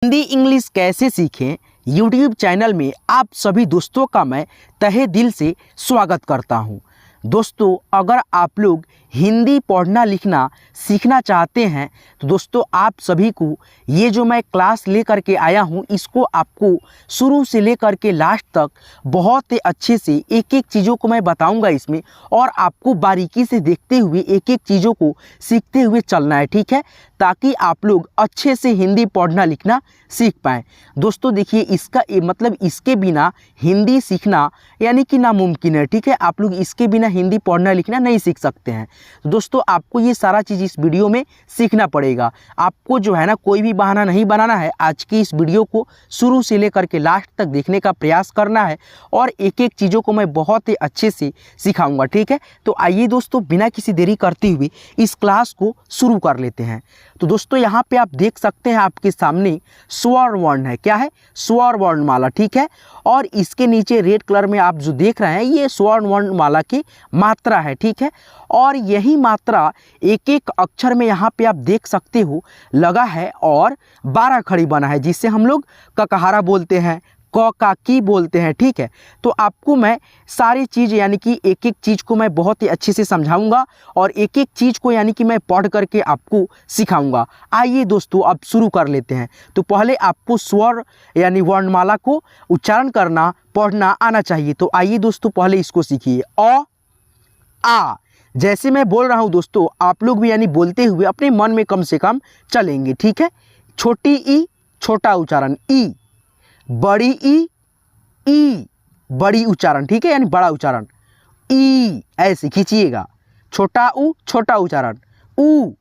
Hindi English कैसे सीखें YouTube channel में आप सभी दोस्तों का मैं तहे दिल से स्वागत करता हूं। दोस्तों, अगर आप लोग हिंदी पढ़ना लिखना सीखना चाहते हैं तो दोस्तों आप सभी को ये जो मैं क्लास लेकर के आया हूं, इसको आपको शुरू से लेकर के लास्ट तक बहुत ही अच्छे से एक एक चीज़ों को मैं बताऊंगा इसमें, और आपको बारीकी से देखते हुए एक एक चीज़ों को सीखते हुए चलना है, ठीक है, ताकि आप लोग अच्छे से हिंदी पढ़ना लिखना सीख पाएँ। दोस्तों देखिए, इसका मतलब इसके बिना हिंदी सीखना यानी कि नामुमकिन है, ठीक है। आप लोग इसके बिना हिंदी पढ़ना लिखना नहीं सीख सकते हैं। तो दोस्तों आपको ये सारा चीज़ इस वीडियो में सीखना पड़ेगा। आपको जो है ना कोई भी बहाना नहीं बनाना है। आज की इस वीडियो को शुरू से लेकर के लास्ट तक देखने का प्रयास करना है और एक एक चीज़ों को मैं बहुत ही अच्छे से सिखाऊंगा, ठीक है। तो आइए दोस्तों, बिना किसी देरी करते हुए इस क्लास को शुरू कर लेते हैं। तो दोस्तों यहाँ पे आप देख सकते हैं आपके सामने स्वर वर्ण है। क्या है? स्वर वर्णमाला, ठीक है। और इसके नीचे रेड कलर में आप जो देख रहे हैं ये स्वर वर्णमाला की मात्रा है, ठीक है। और यही मात्रा एक एक अक्षर में यहाँ पे आप देख सकते हो लगा है और 12 खड़ी बना है, जिससे हम लोग ककहारा बोलते हैं, क का की बोलते हैं, ठीक है। तो आपको मैं सारी चीज़ यानी कि एक एक चीज़ को मैं बहुत ही अच्छे से समझाऊंगा और एक एक चीज़ को यानी कि मैं पढ़ करके आपको सिखाऊंगा। आइए दोस्तों अब शुरू कर लेते हैं। तो पहले आपको स्वर यानी वर्णमाला को उच्चारण करना पढ़ना आना चाहिए। तो आइए दोस्तों पहले इसको सीखिए। अ आ जैसे मैं बोल रहा हूँ दोस्तों, आप लोग भी यानी बोलते हुए अपने मन में कम से कम चलेंगे, ठीक है। छोटी ई छोटा उच्चारण ई, बड़ी ई बड़ी उच्चारण, ठीक है, यानी बड़ा उच्चारण ई, ऐसे खींचिएगा। छोटा ऊ छोटा उच्चारण ऊ,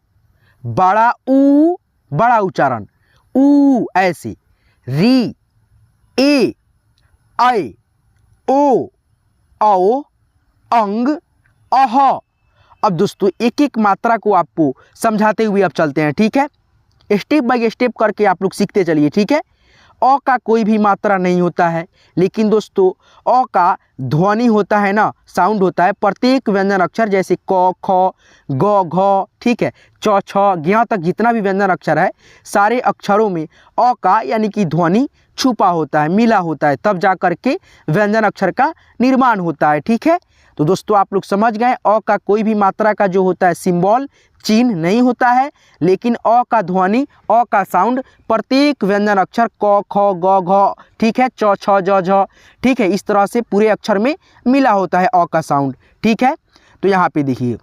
ऊ बड़ा उच्चारण ऊ, ऐसे। री ए ऐ ओ औ अंग अह। अब दोस्तों एक एक मात्रा को आपको समझाते हुए अब चलते हैं, ठीक है। स्टेप बाय स्टेप करके आप लोग सीखते चलिए, ठीक है। अ का कोई भी मात्रा नहीं होता है, लेकिन दोस्तों अ का ध्वनि होता है ना, साउंड होता है प्रत्येक व्यंजन अक्षर, जैसे क ख ग घ, ठीक है, च छ, यहाँ तक जितना भी व्यंजन अक्षर है सारे अक्षरों में अ का यानी कि ध्वनि छुपा होता है, मिला होता है, तब जा कर के व्यंजन अक्षर का निर्माण होता है, ठीक है। तो दोस्तों आप लोग समझ गए, अ का कोई भी मात्रा का जो होता है सिंबल चिन्ह नहीं होता है, लेकिन अ का ध्वनि अ का साउंड प्रत्येक व्यंजन अक्षर क ख ग घ, ठीक है, च छ ज झ, ठीक है, इस तरह से पूरे अक्षर में मिला होता है अ का साउंड, ठीक है। तो यहाँ पे देखिए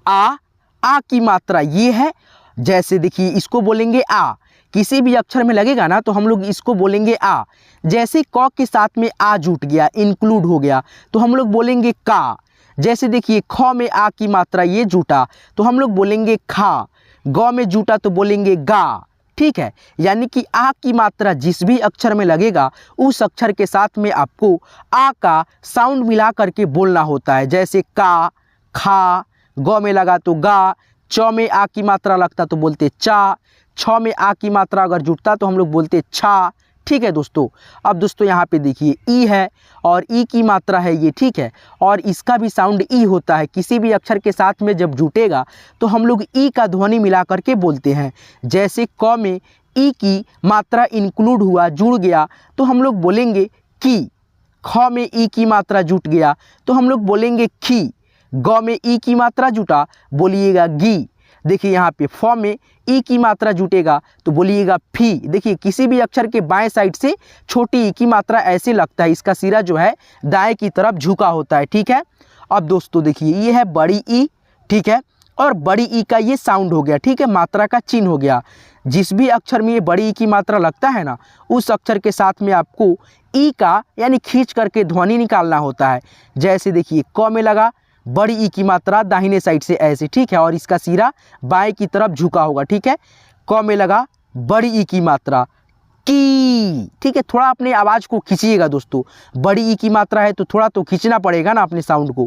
आ की मात्रा ये है। जैसे देखिए इसको बोलेंगे आ, किसी भी अक्षर में लगेगा ना तो हम लोग इसको बोलेंगे आ। जैसे क के साथ में आ जुट गया, इंक्लूड हो गया, तो हम लोग बोलेंगे का। जैसे देखिए ख में आ की मात्रा ये जुटा तो हम लोग बोलेंगे खा, ग में जुटा तो बोलेंगे गा, ठीक है। यानी कि आ की मात्रा जिस भी अक्षर में लगेगा उस अक्षर के साथ में आपको आ का साउंड मिला करके बोलना होता है। जैसे का, खा, ग में लगा तो गा, च में आ की मात्रा लगता तो बोलते चा, छ में आ की मात्रा अगर जुटता तो हम लोग बोलते छा, ठीक है दोस्तों। अब दोस्तों यहाँ पे देखिए ई है और ई की मात्रा है ये, ठीक है, और इसका भी साउंड ई होता है। किसी भी अक्षर के साथ में जब जुटेगा तो हम लोग ई का ध्वनि मिला करके बोलते हैं। जैसे क में ई की मात्रा इंक्लूड हुआ, जुड़ गया, तो हम लोग बोलेंगे की। ख में ई की मात्रा जुट गया तो हम लोग बोलेंगे खी। ग में ई की मात्रा जुटा बोलिएगा गी। देखिए यहाँ पे फ में ई की मात्रा जुटेगा तो बोलिएगा फी। देखिए किसी भी अक्षर के बाएं साइड से छोटी ई की मात्रा ऐसे लगता है, इसका सिरा जो है दाएं की तरफ झुका होता है, ठीक है। अब दोस्तों देखिए ये है बड़ी ई, ठीक है, और बड़ी ई का ये साउंड हो गया, ठीक है, मात्रा का चिन्ह हो गया। जिस भी अक्षर में ये बड़ी ई की मात्रा लगता है ना उस अक्षर के साथ में आपको ई का यानी खींच करके ध्वनि निकालना होता है। जैसे देखिए क में लगा बड़ी ई की मात्रा दाहिने साइड से ऐसे, ठीक है, और इसका सिरा बाएं की तरफ झुका होगा, ठीक है। क में लगा बड़ी ई की मात्रा की, ठीक है। थोड़ा अपने आवाज़ को खींचिएगा दोस्तों, बड़ी ई की मात्रा है तो थोड़ा तो खींचना पड़ेगा ना अपने साउंड को।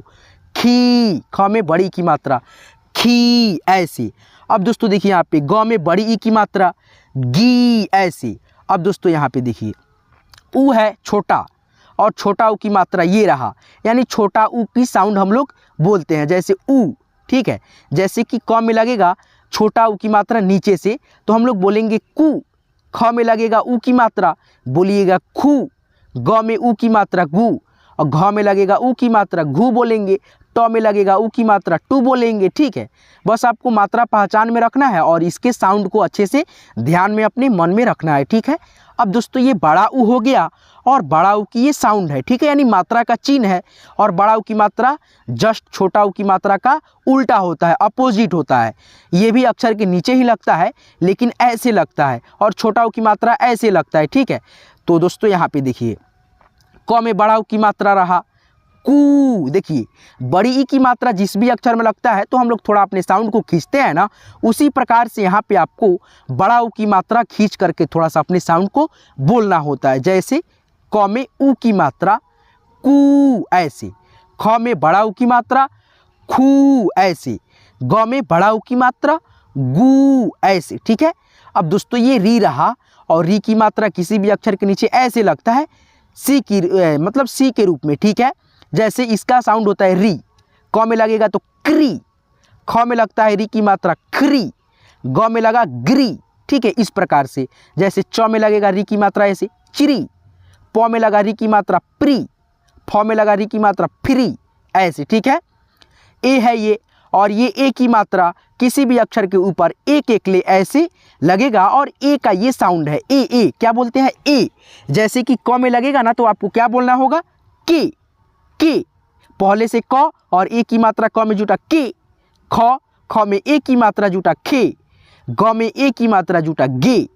खी, ख में बड़ी ई की मात्रा खी, ऐसे। अब दोस्तों देखिए यहाँ पे ग में बड़ी ई की मात्रा गी, ऐसे। अब दोस्तों यहाँ पे देखिए ऊ है छोटा और छोटा ऊ की मात्रा ये रहा, यानी छोटा ऊ की साउंड हम लोग बोलते हैं। जैसे ऊ, ठीक है, जैसे कि क में लगेगा छोटा ऊ की मात्रा नीचे से तो हम लोग बोलेंगे कु। ख में लगेगा ऊ की मात्रा, बोलिएगा खू। ग में ऊ की मात्रा गु, और घ में लगेगा ऊ की मात्रा घू बोलेंगे। ट में लगेगा ऊ की मात्रा टू बोलेंगे। ठीक है, बस आपको मात्रा पहचान में रखना है और इसके साउंड को अच्छे से ध्यान में अपने मन में रखना है। ठीक है, अब दोस्तों ये बड़ा ऊ हो गया और बड़ा ऊ की ये साउंड है। ठीक है, यानी मात्रा का चिन्ह है और बड़ा ऊ की मात्रा जस्ट छोटा ऊ की मात्रा का उल्टा होता है, अपोजिट होता है। ये भी अक्षर के नीचे ही लगता है लेकिन ऐसे लगता है, और छोटा ऊ की मात्रा ऐसे लगता है। ठीक है, तो दोस्तों यहाँ पे देखिए क में बड़ा ऊ की मात्रा रहा कू। देखिए बड़ी ई की मात्रा जिस भी अक्षर में लगता है तो हम लोग थोड़ा अपने साउंड को खींचते हैं ना, उसी प्रकार से यहाँ पे आपको बड़ा ऊ की मात्रा खींच करके थोड़ा सा अपने साउंड को बोलना होता है। जैसे क में ऊ की मात्रा कू ऐसे, ख में बड़ा ऊ की मात्रा खू ऐसे, ग में बड़ा ऊ की मात्रा गू ऐसे। ठीक है, अब दोस्तों ये री रहा और री की मात्रा किसी भी अक्षर के नीचे ऐसे लगता है सी की मतलब सी के रूप में। ठीक है, जैसे इसका साउंड होता है री, क में लगेगा तो क्री, ख में लगता है री की मात्रा खरी, ग में लगा ग्री। ठीक है, इस प्रकार से। जैसे च में लगेगा री की मात्रा ऐसे चिरी, प में लगा री की मात्रा प्री, फ में लगा री की मात्रा फ्री ऐसे। ठीक है, ए है ये, और ये ए की मात्रा किसी भी अक्षर के ऊपर एक एक ले ऐसे लगेगा और ए का ये साउंड है ए। ए क्या बोलते हैं ए। जैसे कि क में लगेगा ना तो आपको क्या बोलना होगा के। के पहले से क और ए की मात्रा क में जुटा के, ख ख में ए की मात्रा जुटा खे, ग में ए की मात्रा जुटा गे,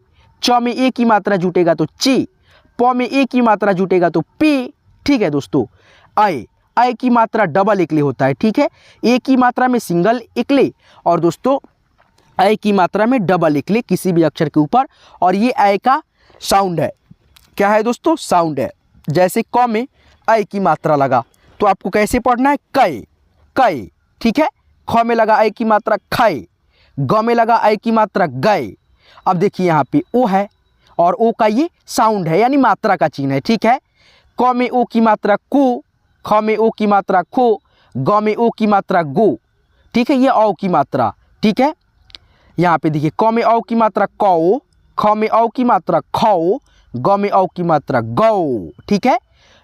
च में ए की मात्रा जुटेगा तो चे, प में ए की मात्रा जुटेगा तो पे। ठीक है दोस्तों, आए आय की मात्रा डबल एकले होता है। ठीक है, ए की मात्रा में सिंगल एकले और दोस्तों आय की मात्रा में डबल एकले किसी भी अक्षर के ऊपर, और ये आय का साउंड है। क्या है दोस्तों, साउंड है। जैसे क में आय की मात्रा लगा तो आपको कैसे पढ़ना है कै कै। ठीक है, ख में लगा आय की मात्रा खाए, ग में लगा आय की मात्रा गए। अब देखिए यहाँ पे ओ है और ओ का ये साउंड है यानी मात्रा का चिन्ह है। ठीक है, क में ओ की मात्रा को, ख में ओ की मात्रा खो, ग में ओ की मात्रा गो। ठीक है, ये औ की मात्रा। ठीक है, यहाँ पे देखिए क में औ की मात्रा कौ, ख में औ की मात्रा खौ, ग में औ की मात्रा गौ। ठीक है,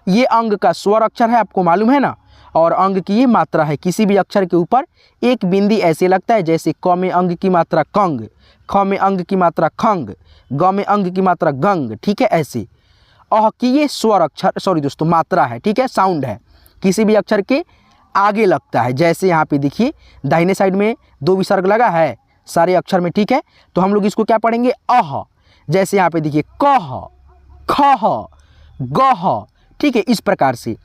ये अंग का स्वर अक्षर है, आपको मालूम है ना, और अंग की ये मात्रा है। किसी भी अक्षर के ऊपर एक बिंदी ऐसे लगता है, जैसे क में अंग की मात्रा कंग, ख में अंग की मात्रा खंग, ग में अंग की मात्रा गंग। ठीक है, ऐसे। अह की ये स्वर अक्षर सॉरी दोस्तों मात्रा है। ठीक है, साउंड है, किसी भी अक्षर के आगे लगता है। जैसे यहाँ पे देखिए दाहिने साइड में दो विसर्ग लगा है सारे अक्षर में। ठीक है, तो हम लोग इसको क्या पढ़ेंगे अह। जैसे यहाँ पे देखिए कह, खह, गह। ठीक है, इस प्रकार से।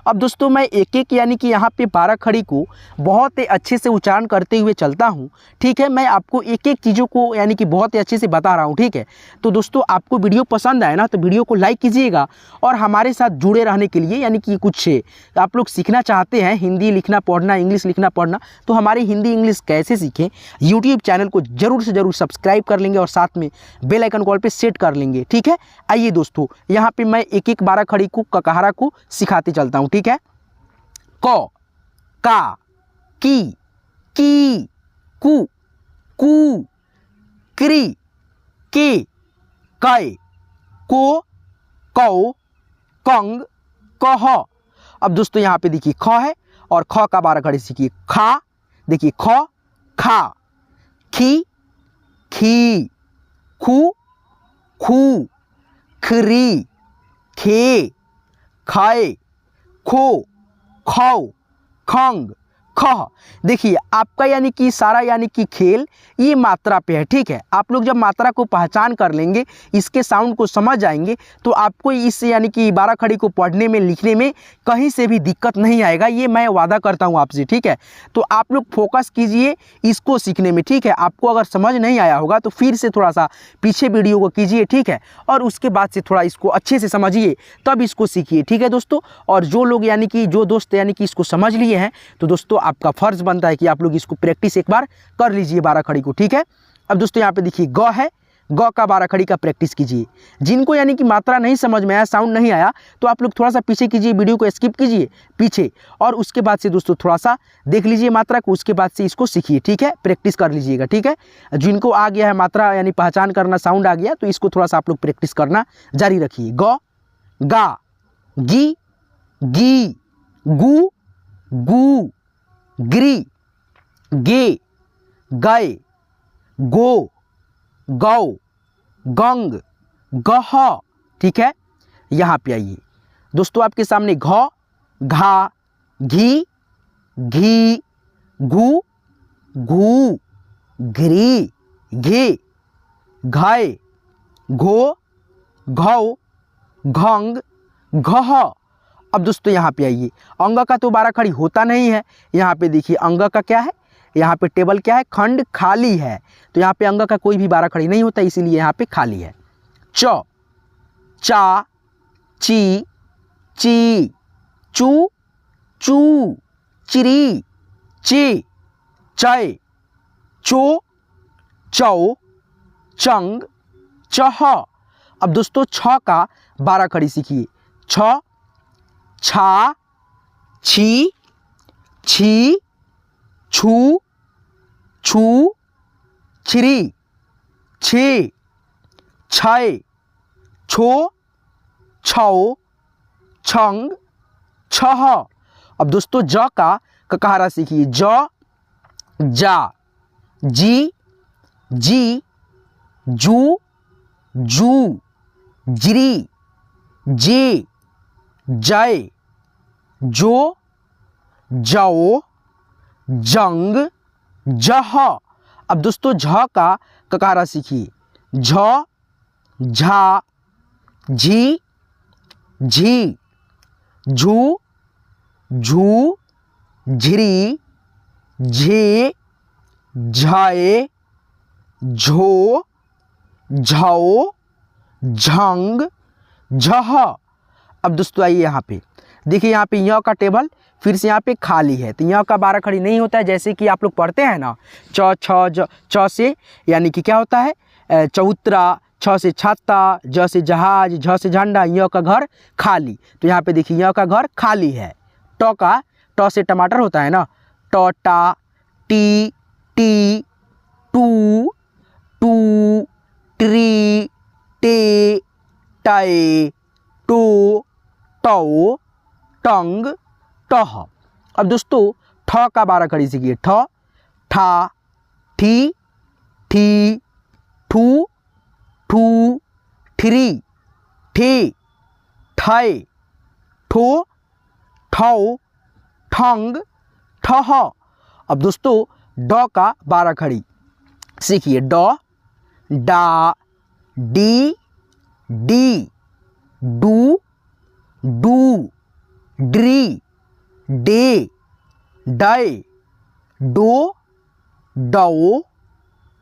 अब दोस्तों मैं एक एक यानी कि यहाँ पे 12 खड़ी को बहुत ही अच्छे से उच्चारण करते हुए चलता हूँ। ठीक है, मैं आपको एक एक चीज़ों को यानी कि बहुत ही अच्छे से बता रहा हूँ। ठीक है, तो दोस्तों आपको वीडियो पसंद आए ना तो वीडियो को लाइक कीजिएगा, और हमारे साथ जुड़े रहने के लिए यानी कि कुछ आप लोग सीखना चाहते हैं हिंदी लिखना पढ़ना, इंग्लिश लिखना पढ़ना, तो हमारे हिंदी इंग्लिश कैसे सीखें यूट्यूब चैनल को ज़रूर से ज़रूर सब्सक्राइब कर लेंगे और साथ में बेल आइकन कॉल पर सेट कर लेंगे। ठीक है, आइए दोस्तों यहाँ पर मैं एक एक 12 खड़ी को ककहरा को सिखाते चलता हूँ। ठीक है, क, का, की, कू, कू, क्री, के, कै, को, कौ, कंग, कह। अब दोस्तों यहाँ पे देखिए ख है और ख का 12 खड़ी सीखिए खा। देखिए ख, खा, खी, खी, खू, खू, खरी, खे, खाए, खो, खौ, खंग, खह। देखिए आपका यानी कि सारा यानी कि खेल ये मात्रा पे है। ठीक है, आप लोग जब मात्रा को पहचान कर लेंगे, इसके साउंड को समझ जाएंगे, तो आपको इस यानी कि 12 खड़ी को पढ़ने में लिखने में कहीं से भी दिक्कत नहीं आएगा, ये मैं वादा करता हूँ आपसे। ठीक है, तो आप लोग फोकस कीजिए इसको सीखने में। ठीक है, आपको अगर समझ नहीं आया होगा तो फिर से थोड़ा सा पीछे वीडियो को कीजिए। ठीक है, और उसके बाद से थोड़ा इसको अच्छे से समझिए तब इसको सीखिए। ठीक है दोस्तों, और जो लोग यानी कि जो दोस्त यानी कि इसको समझ लिए हैं तो दोस्तों आपका फर्ज बनता है कि आप लोग इसको प्रैक्टिस एक बार कर लीजिए 12 खड़ी को। ठीक है, अब दोस्तों यहाँ पे देखिए ग है, ग का 12 खड़ी का प्रैक्टिस कीजिए। जिनको यानी कि मात्रा नहीं समझ में आया, साउंड नहीं आया, तो आप लोग थोड़ा सा पीछे कीजिए, वीडियो को स्किप कीजिए पीछे, और उसके बाद से दोस्तों थोड़ा सा देख लीजिए मात्रा को, उसके बाद से इसको सीखिए, ठीक है, प्रैक्टिस कर लीजिएगा, ठीक है। जिनको आ गया है मात्रा यानी पहचान करना, साउंड आ गया, तो इसको थोड़ा सा आप लोग प्रैक्टिस करना जारी रखिए। ग, गा, गी, गी, गु, गू, ग्री, गे, गए, गो, गौ, गंग, गह, ठीक है। यहाँ पे आइए दोस्तों, आपके सामने घ, घा, घी, घी, घू, घू, घ्री, घे, घाय, घो, घौ, घंग, घह। अब दोस्तों यहाँ पे आइए, अंग का तो 12 खड़ी होता नहीं है। यहाँ पे देखिए अंग का क्या है, यहाँ पे टेबल क्या है, खंड खाली है, तो यहाँ पे अंग का कोई भी 12 खड़ी नहीं होता, इसीलिए यहाँ पे खाली है। च, चा, ची, ची, चू, चू, चिरी, चे, चय, चो, चौ, चंग, चह। अब दोस्तों छ का 12 खड़ी सीखिए। छ, छा, छी, छी, छू, छू, छिरी, छे, छय, छो, छौ, छंग, छह। अब दोस्तों ज का ककारा सीखिए। ज, जा, जी, जी, जू, जू, जिरी, जे, जय, जो, जौ, जंग, जह। अब दोस्तों झ का ककारा सीखिए। झ, झा, झी, झी, झू, झू, झिरी, झे, झाए, झो, झौ, झंग, झह। अब दोस्तों आइए यहाँ पे देखिए, यहाँ पे य का टेबल फिर से यहाँ पे खाली है, तो य का 12 खड़ी नहीं होता है। जैसे कि आप लोग पढ़ते हैं ना, च, छ, च से यानी कि क्या होता है चौतरा, छ से छत्ता, ज से जहाज, झ से झंडा, य का घर खाली। तो यहाँ पे देखिए य का घर खाली है। ट से टमाटर होता है ना, ट, टा, टी, टी, टू, टू, ट्री, टे, टय, टो, टौ, टंग, टह। अब दोस्तों ठ का 12 खड़ी सीखिए। ठ, ठा, ठी, ठी, ठू, ठू, ठिरी, ठे, ठय, ठो, ठौ, ठंग, ठह। अब दोस्तों ड का 12 खड़ी सीखिए। ड, डा, डी, डी, डू, डू, ड्री, डे, डय, डो, डौ,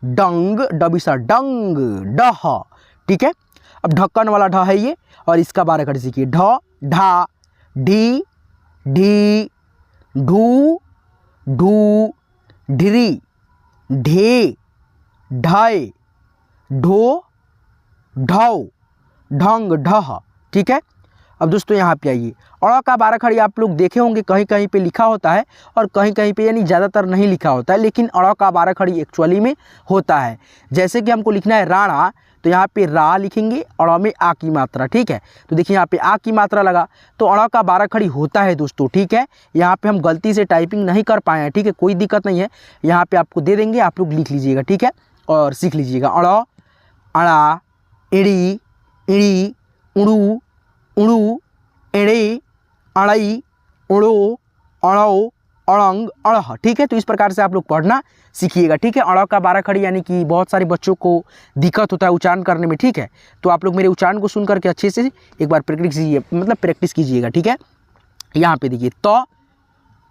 डंग, डबिसा डंग, डह, ठीक है। अब ढक्कन वाला ढ है ये, और इसका 12 खड़ी सीखिए। ढ, ढा, ढी, ढी, ढू, ढू, ढिरी, ढे, ढय, ढो, ढौ, ढंग, ढह, ठीक है। अब दोस्तों यहाँ पे आइए, अड़ का 12 खड़ी आप लोग देखे होंगे कहीं कहीं पे लिखा होता है और कहीं कहीं पे यानी ज़्यादातर नहीं लिखा होता है, लेकिन अड़ का 12 खड़ी एक्चुअली में होता है। जैसे कि हमको लिखना है राणा, तो यहाँ पे रा लिखेंगे, अड़ में आ की मात्रा, ठीक है। तो देखिए यहाँ पे आ की मात्रा लगा, तो अड़ का 12 खड़ी होता है दोस्तों, ठीक है। यहाँ पे हम गलती से टाइपिंग नहीं कर पाए हैं, ठीक है, कोई दिक्कत नहीं है, यहाँ पे आपको दे देंगे, आप लोग लिख लीजिएगा, ठीक है, और सीख लीजिएगा। अड़, अड़ा, इड़ी, इड़ी, उड़ू, उड़ू, एड़े, अड़ई, उड़ो, अड़ो, अड़ंग, अड़ह, ठीक है। तो इस प्रकार से आप लोग पढ़ना सीखिएगा, ठीक है। अड़ का 12 खड़ी यानी कि बहुत सारे बच्चों को दिक्कत होता है उच्चारण करने में, ठीक है। तो आप लोग मेरे उच्चारण को सुन करके अच्छे से एक बार प्रैक्टिस कीजिएगा, ठीक है। यहाँ पे देखिए त,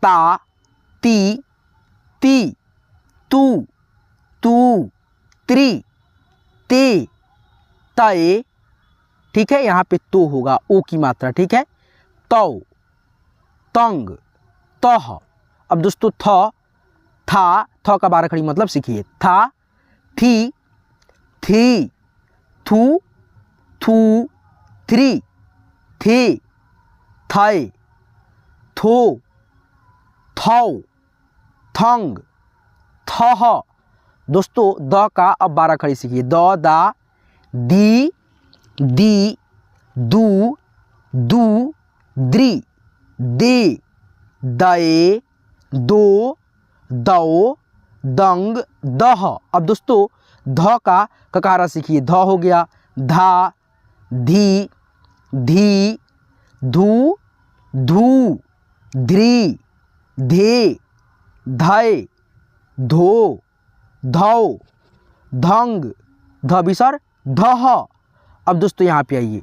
ता, ती, ती, तू, तू, त्री, ते, तय, ठीक है। यहाँ पे तो होगा ओ की मात्रा, ठीक है। तौ, तंग, तह। अब दोस्तों थ का 12 खड़ी मतलब सीखिए। था, थी, थी, थू थू, थ्री थे, थाए, थो, थौ, थंग, थह। दोस्तों द का अब 12 खड़ी सीखिए। द, दा, दी, दी, दू, दू, द्री, दे, दए, दो, दो, दंग, दह। अब दोस्तों ध का ककारा सीखिए। ध हो गया, धा, धी, धी, धू, धू, ध्री, धे, धय, धो, धौ, धंग, धबिसर, धह। अब दोस्तों यहाँ पे आइए,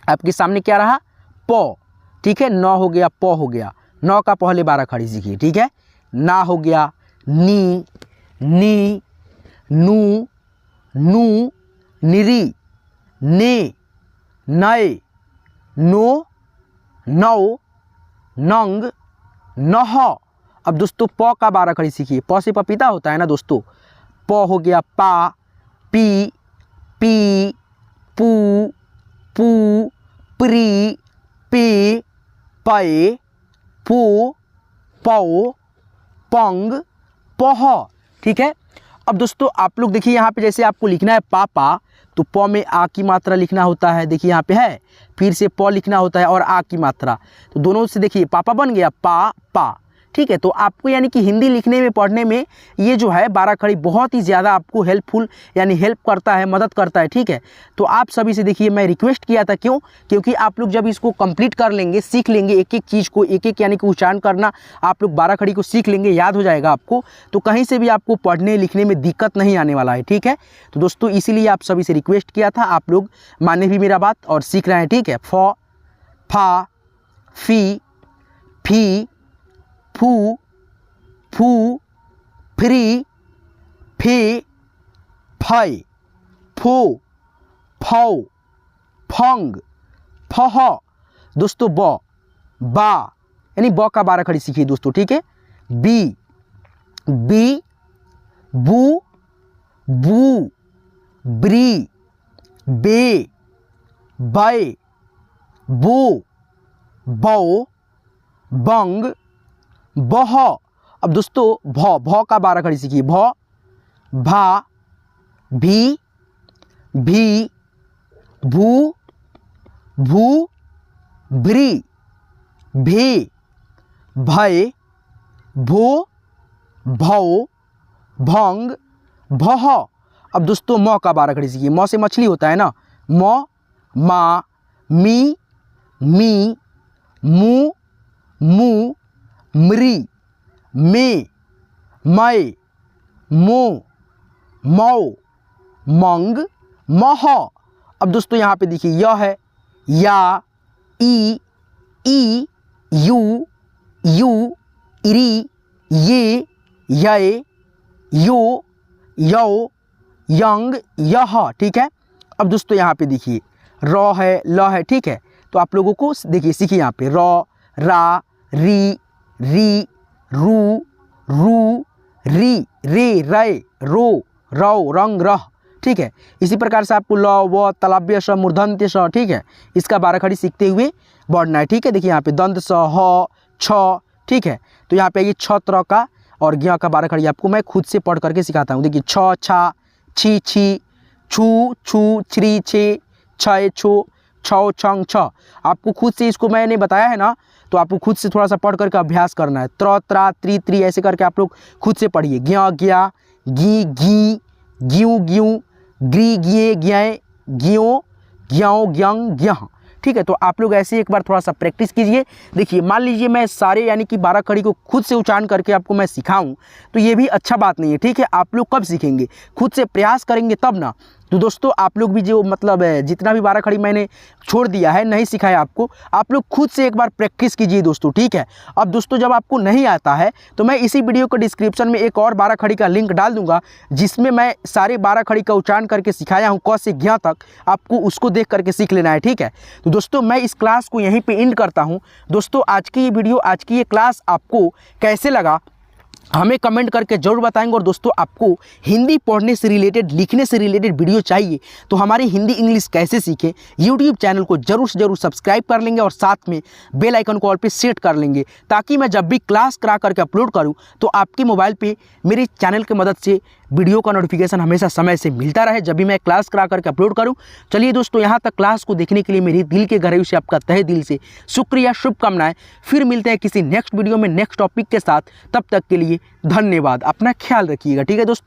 आपके सामने क्या रहा, प, ठीक है। न हो गया, प हो गया। न का पहले 12 खड़ी सीखिए, ठीक है। ना हो गया, नी, नी, नू, नू, निरी, ने, नए, नो, नौ, नंग, नह। अब दोस्तों प का 12 खड़ी सीखिए। प से पपीता होता है ना दोस्तों। प हो गया, पा, पी, पी, पू, पू, प्री, पे, पए, पो, पौ, पंग, पह, ठीक है। अब दोस्तों आप लोग देखिए यहाँ पे जैसे आपको लिखना है पापा, तो प में आ की मात्रा लिखना होता है, देखिए यहाँ पे है। फिर से प लिखना होता है और आ की मात्रा, तो दोनों से देखिए पापा बन गया पा, पा, ठीक है। तो आपको यानी कि हिंदी लिखने में पढ़ने में ये जो है 12 खड़ी बहुत ही ज़्यादा आपको हेल्पफुल यानी हेल्प करता है, मदद करता है, ठीक है। तो आप सभी से देखिए मैं रिक्वेस्ट किया था, क्यों, क्योंकि आप लोग जब इसको कंप्लीट कर लेंगे, सीख लेंगे एक एक चीज़ को, एक एक यानी कि उच्चारण करना आप लोग 12 खड़ी को सीख लेंगे, याद हो जाएगा आपको, तो कहीं से भी आपको पढ़ने लिखने में दिक्कत नहीं आने वाला है, ठीक है। तो दोस्तों इसीलिए आप सभी से रिक्वेस्ट किया था, आप लोग माने भी मेरा बात और सीख रहे हैं, ठीक है। फ, फा, फी, फी, फू, फू, फ्री, फे, फय, फो, फौ, फंग, फह। दोस्तों ब, बा, यानी ब का 12 खड़ी सीखिए दोस्तों, ठीक है। बी, बी, बू, बू, ब्री, बे, बै, बो, बौ, बंग, बह। अब दोस्तों भ का 12 खड़ी सीखिए। भ, भा, भी, भी, भू, भू, भ्री, भे, भय, भो, भौ, भंग, भह। अब दोस्तों म का 12 खड़ी सीखिए। म से मछली होता है ना। म, मा, मी, मी, मू, मू, मृ, मे, मै, मो, मौ, मंग, मह। अब दोस्तों यहाँ पे देखिए यह है, या, ई, यू, इरी, ये, य, यो, यौ, यंग, यह, ठीक है। अब दोस्तों यहाँ पे देखिए र है, ल है, ठीक है। तो आप लोगों को देखिए सीखिए यहाँ पे र, रा, री, री, रू, रू, री, रे, रै, रो, रौ, रंग, रह, ठीक है। इसी प्रकार से आपको ल, व, तलव्य स, मूर्धन्य स, ठीक है, इसका 12 खड़ी सीखते हुए बढ़ना है, ठीक है। देखिए यहाँ पे दंत स, ह, छ, ठीक है। तो यहाँ पे ये छत्र का और ज्ञ का 12 खड़ी आपको मैं खुद से पढ़ करके सिखाता हूँ। देखिए छ, छा, छी, छी, छू, छू, छ्री, छे, छय, छो, छौ, छंग, छ। आपको खुद से इसको मैंने बताया है ना, तो आपको खुद से थोड़ा सा पढ़ करके अभ्यास करना है। त्र, त्रा, त्री, त्री, ऐसे करके आप लोग खुद से पढ़िए। ज्ञ, ज्ञा, गी, घी, ग्यू, ग्यू, ग्री, ग्ये, ग्याय, ग्यों, ग्यों, ग्यंग, ग्यह, ठीक है। तो आप लोग ऐसे एक बार थोड़ा सा प्रैक्टिस कीजिए। देखिए मान लीजिए मैं सारे यानी कि 12 खड़ी को खुद से उच्चारण करके आपको मैं सिखाऊं, तो ये भी अच्छा बात नहीं है, ठीक है। आप लोग कब सीखेंगे, खुद से प्रयास करेंगे तब ना। तो दोस्तों आप लोग भी जो मतलब जितना भी 12 खड़ी मैंने छोड़ दिया है, नहीं सिखाया आपको, आप लोग खुद से एक बार प्रैक्टिस कीजिए दोस्तों, ठीक है। अब दोस्तों जब आपको नहीं आता है तो मैं इसी वीडियो के डिस्क्रिप्शन में एक और 12 खड़ी का लिंक डाल दूंगा, जिसमें मैं सारे 12 खड़ी का उच्चारण करके सिखाया हूँ, क से ज्ञ तक। आपको उसको देख करके सीख लेना है, ठीक है। तो दोस्तों मैं इस क्लास को यहीं पर एंड करता हूँ। दोस्तों आज की ये वीडियो, आज की ये क्लास आपको कैसे लगा हमें कमेंट करके जरूर बताएंगे। और दोस्तों आपको हिंदी पढ़ने से रिलेटेड, लिखने से रिलेटेड वीडियो चाहिए तो हमारे हिंदी इंग्लिश कैसे सीखें यूट्यूब चैनल को जरूर से जरूर सब्सक्राइब कर लेंगे और साथ में बेल आइकन को ऑल पे सेट कर लेंगे, ताकि मैं जब भी क्लास करा करके अपलोड करूं तो आपके मोबाइल पे मेरे चैनल की मदद से वीडियो का नोटिफिकेशन हमेशा समय से मिलता रहे जब भी मैं क्लास करा करके अपलोड करूं। चलिए दोस्तों, यहाँ तक क्लास को देखने के लिए मेरी दिल के गहराई से आपका तहे दिल से शुक्रिया, शुभकामनाएं। फिर मिलते हैं किसी नेक्स्ट वीडियो में नेक्स्ट टॉपिक के साथ। तब तक के लिए धन्यवाद। अपना ख्याल रखिएगा। ठीक है दोस्तों।